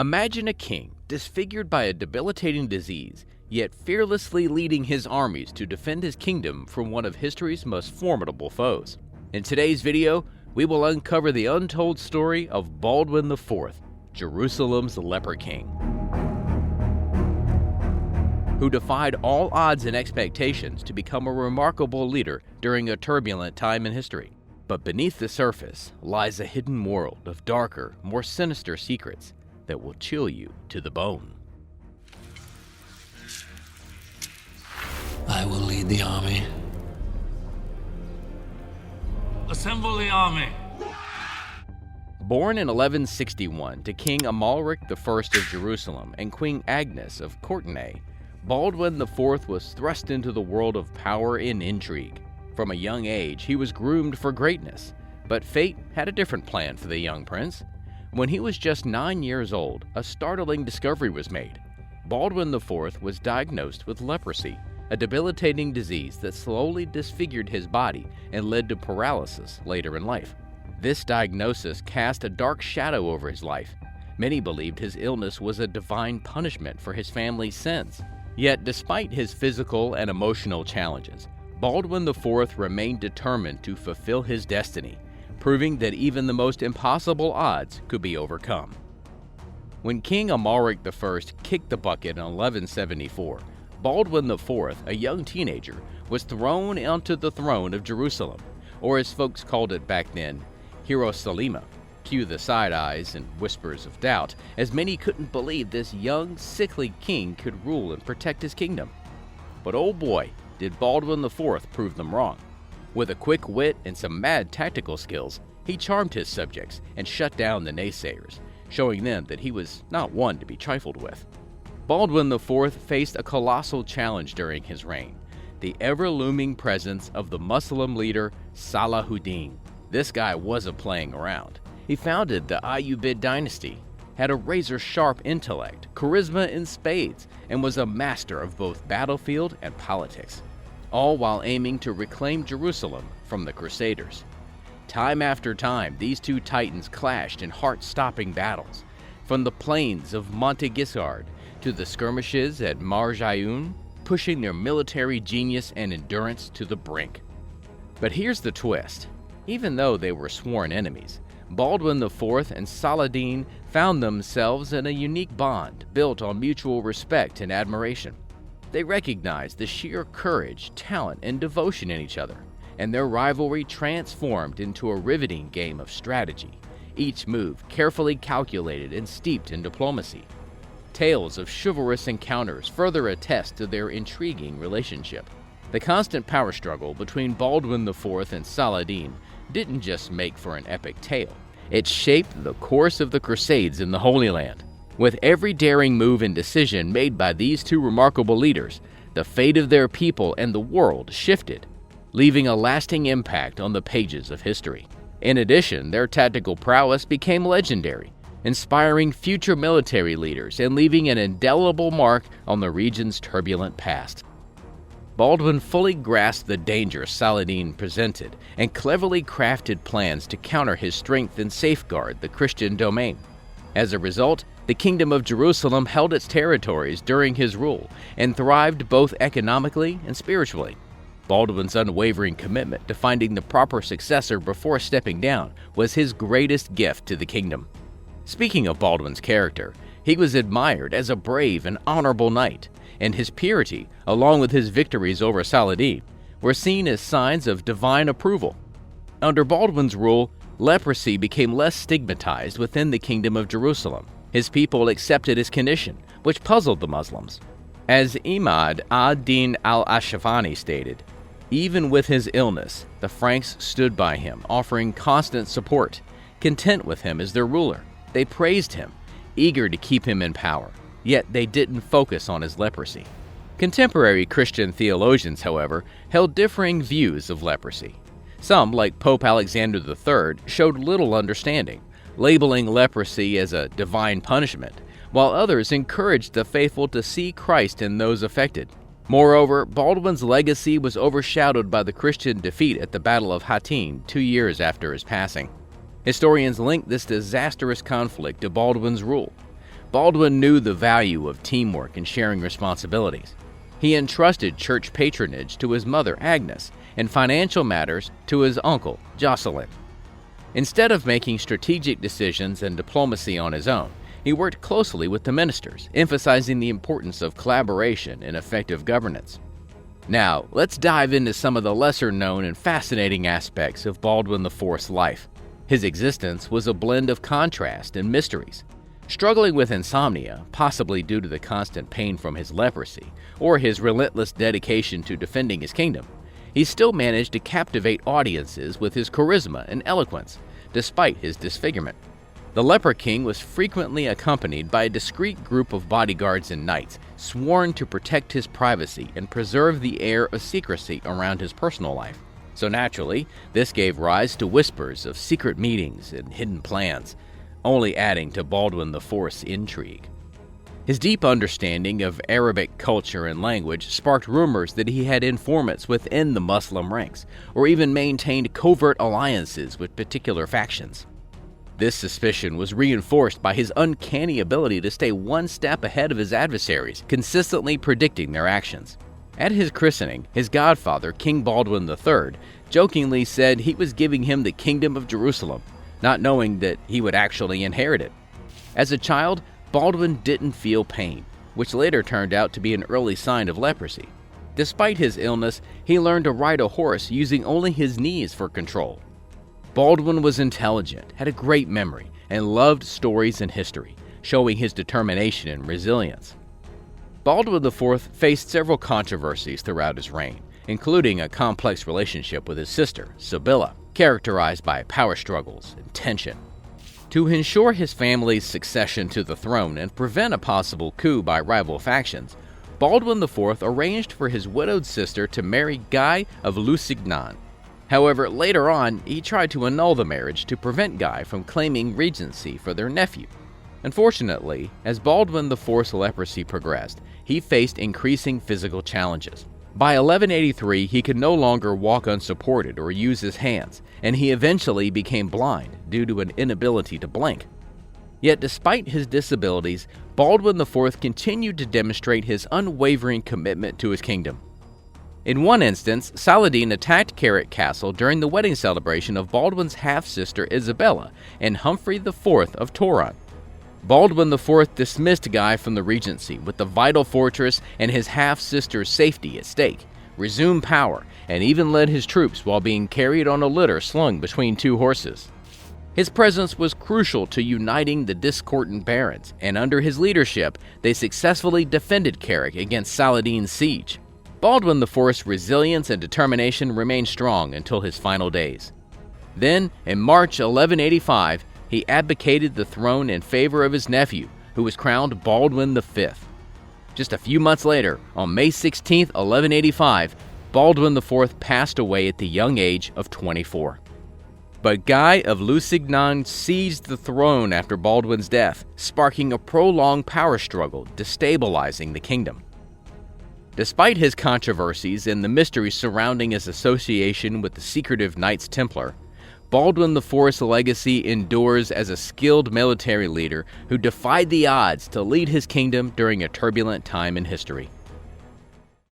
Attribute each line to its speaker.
Speaker 1: Imagine a king disfigured by a debilitating disease, yet fearlessly leading his armies to defend his kingdom from one of history's most formidable foes. In today's video, we will uncover the untold story of Baldwin IV, Jerusalem's Leper King, who defied all odds and expectations to become a remarkable leader during a turbulent time in history. But beneath the surface lies a hidden world of darker, more sinister secrets that will chill you to the bone.
Speaker 2: I will lead the army.
Speaker 3: Assemble the army.
Speaker 1: Born in 1161 to King Amalric I of Jerusalem and Queen Agnes of Courtenay, Baldwin IV was thrust into the world of power and intrigue. From a young age, he was groomed for greatness, but fate had a different plan for the young prince. When he was just 9 years old, a startling discovery was made. Baldwin IV was diagnosed with leprosy, a debilitating disease that slowly disfigured his body and led to paralysis later in life. This diagnosis cast a dark shadow over his life. Many believed his illness was a divine punishment for his family's sins. Yet, despite his physical and emotional challenges, Baldwin IV remained determined to fulfill his destiny, proving that even the most impossible odds could be overcome. When King Amalric I kicked the bucket in 1174, Baldwin IV, a young teenager, was thrown onto the throne of Jerusalem, or as folks called it back then, Hierosolima. Cue the side eyes and whispers of doubt, as many couldn't believe this young, sickly king could rule and protect his kingdom. But oh boy, did Baldwin IV prove them wrong. With a quick wit and some mad tactical skills, he charmed his subjects and shut down the naysayers, showing them that he was not one to be trifled with. Baldwin IV faced a colossal challenge during his reign, the ever-looming presence of the Muslim leader Saladin. This guy wasn't playing around. He founded the Ayyubid dynasty, had a razor-sharp intellect, charisma in spades, and was a master of both battlefield and politics, all while aiming to reclaim Jerusalem from the crusaders. Time after time, these two titans clashed in heart-stopping battles, from the plains of Montegisard to the skirmishes at Marjayoun, pushing their military genius and endurance to the brink. But here's the twist. Even though they were sworn enemies, Baldwin IV and Saladin found themselves in a unique bond built on mutual respect and admiration. They recognized the sheer courage, talent, and devotion in each other, and their rivalry transformed into a riveting game of strategy, each move carefully calculated and steeped in diplomacy. Tales of chivalrous encounters further attest to their intriguing relationship. The constant power struggle between Baldwin IV and Saladin didn't just make for an epic tale. It shaped the course of the Crusades in the Holy Land. With every daring move and decision made by these two remarkable leaders, the fate of their people and the world shifted, leaving a lasting impact on the pages of history. In addition, their tactical prowess became legendary, inspiring future military leaders and leaving an indelible mark on the region's turbulent past. Baldwin fully grasped the danger Saladin presented and cleverly crafted plans to counter his strength and safeguard the Christian domain. As a result, the Kingdom of Jerusalem held its territories during his rule and thrived both economically and spiritually. Baldwin's unwavering commitment to finding the proper successor before stepping down was his greatest gift to the kingdom. Speaking of Baldwin's character, he was admired as a brave and honorable knight, and his purity, along with his victories over Saladin, were seen as signs of divine approval. Under Baldwin's rule, leprosy became less stigmatized within the Kingdom of Jerusalem. His people accepted his condition, which puzzled the Muslims. As Imad ad-Din al-Ashafani stated, even with his illness, the Franks stood by him, offering constant support. Content with him as their ruler, they praised him, eager to keep him in power, yet they didn't focus on his leprosy. Contemporary Christian theologians, however, held differing views of leprosy. Some, like Pope Alexander III, showed little understanding, labeling leprosy as a divine punishment, while others encouraged the faithful to see Christ in those affected. Moreover, Baldwin's legacy was overshadowed by the Christian defeat at the Battle of Hattin 2 years after his passing. Historians link this disastrous conflict to Baldwin's rule. Baldwin knew the value of teamwork and sharing responsibilities. He entrusted church patronage to his mother, Agnes, and financial matters to his uncle, Jocelyn. Instead of making strategic decisions and diplomacy on his own, he worked closely with the ministers, emphasizing the importance of collaboration and effective governance. Now, let's dive into some of the lesser-known and fascinating aspects of Baldwin IV's life. His existence was a blend of contrast and mysteries. Struggling with insomnia, possibly due to the constant pain from his leprosy, or his relentless dedication to defending his kingdom, he still managed to captivate audiences with his charisma and eloquence, despite his disfigurement. The Leper King was frequently accompanied by a discreet group of bodyguards and knights, sworn to protect his privacy and preserve the air of secrecy around his personal life. So naturally, this gave rise to whispers of secret meetings and hidden plans, only adding to Baldwin IV's intrigue. His deep understanding of Arabic culture and language sparked rumors that he had informants within the Muslim ranks, or even maintained covert alliances with particular factions. This suspicion was reinforced by his uncanny ability to stay one step ahead of his adversaries, consistently predicting their actions. At his christening, his godfather, King Baldwin III, jokingly said he was giving him the kingdom of Jerusalem, not knowing that he would actually inherit it. As a child, Baldwin didn't feel pain, which later turned out to be an early sign of leprosy. Despite his illness, he learned to ride a horse using only his knees for control. Baldwin was intelligent, had a great memory, and loved stories and history, showing his determination and resilience. Baldwin IV faced several controversies throughout his reign, including a complex relationship with his sister, Sibylla, characterized by power struggles and tension. To ensure his family's succession to the throne and prevent a possible coup by rival factions, Baldwin IV arranged for his widowed sister to marry Guy of Lusignan. However, later on, he tried to annul the marriage to prevent Guy from claiming regency for their nephew. Unfortunately, as Baldwin IV's leprosy progressed, he faced increasing physical challenges. By 1183, he could no longer walk unsupported or use his hands, and he eventually became blind due to an inability to blink. Yet despite his disabilities, Baldwin IV continued to demonstrate his unwavering commitment to his kingdom. In one instance, Saladin attacked Carrick Castle during the wedding celebration of Baldwin's half-sister Isabella and Humphrey IV of Toron. Baldwin IV dismissed Guy from the regency with the vital fortress and his half-sister's safety at stake, resumed power, and even led his troops while being carried on a litter slung between two horses. His presence was crucial to uniting the discordant barons, and under his leadership, they successfully defended Carrick against Saladin's siege. Baldwin IV's resilience and determination remained strong until his final days. Then, in March 1185, he abdicated the throne in favor of his nephew, who was crowned Baldwin V. Just a few months later, on May 16, 1185, Baldwin IV passed away at the young age of 24. But Guy of Lusignan seized the throne after Baldwin's death, sparking a prolonged power struggle, destabilizing the kingdom. Despite his controversies and the mysteries surrounding his association with the secretive Knights Templar, Baldwin IV's legacy endures as a skilled military leader who defied the odds to lead his kingdom during a turbulent time in history.